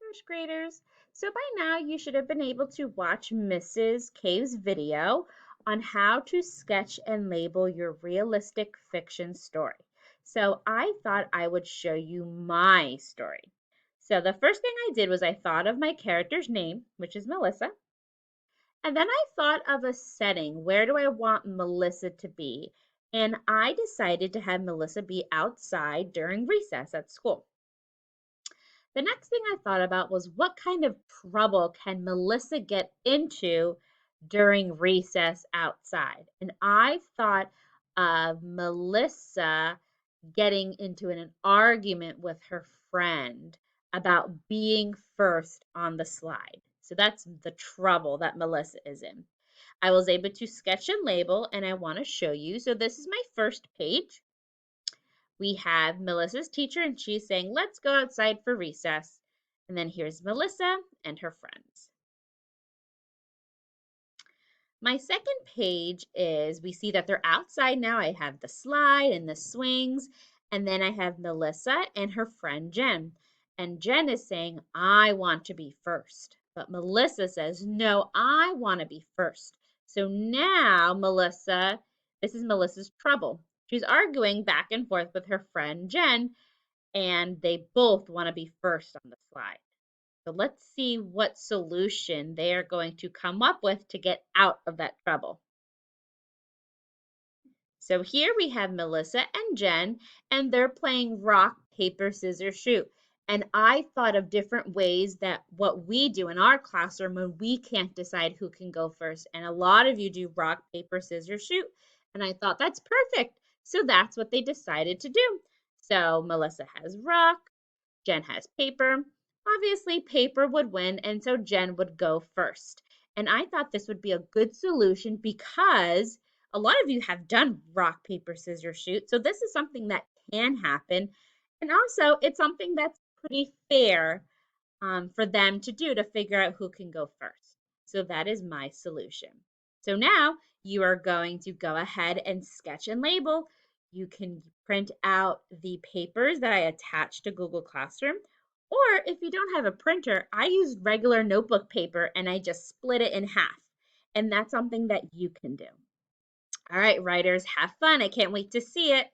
first graders. So by now you should have been able to watch Mrs. K's video on how to sketch and label your realistic fiction story. So I thought I would show you my story. So the first thing I did was I thought of my character's name, which is Melissa. And then I thought of a setting. Where do I want Melissa to be? And I decided to have Melissa be outside during recess at school. The next thing I thought about was what kind of trouble can Melissa get into during recess outside? And I thought of Melissa getting into an argument with her friend about being first on the slide. So that's the trouble that Melissa is in. I was able to sketch and label, and I want to show you. So this is my first page. We have Melissa's teacher, and she's saying, let's go outside for recess. And then here's Melissa and her friends. My second page is, we see that they're outside now. I have the slide and the swings, and then I have Melissa and her friend Jen. And Jen is saying, I want to be first. But Melissa says, no, I want to be first. So now Melissa, this is Melissa's trouble. She's arguing back and forth with her friend Jen, and they both want to be first on the slide. So let's see what solution they are going to come up with to get out of that trouble. So here we have Melissa and Jen, and they're playing rock, paper, scissors, shoot. And I thought of different ways that what we do in our classroom when we can't decide who can go first. And a lot of you do rock, paper, scissors, shoot. And I thought that's perfect. So that's what they decided to do. So Melissa has rock, Jen has paper. Obviously, paper would win, and so Jen would go first. And I thought this would be a good solution because a lot of you have done rock, paper, scissors, shoot. So this is something that can happen. And also, it's something that's pretty fair for them to do to figure out who can go first. So that is my solution. So now you are going to go ahead and sketch and label. You can print out the papers that I attached to Google Classroom. Or if you don't have a printer, I use regular notebook paper and I just split it in half. And that's something that you can do. All right, writers, have fun. I can't wait to see it.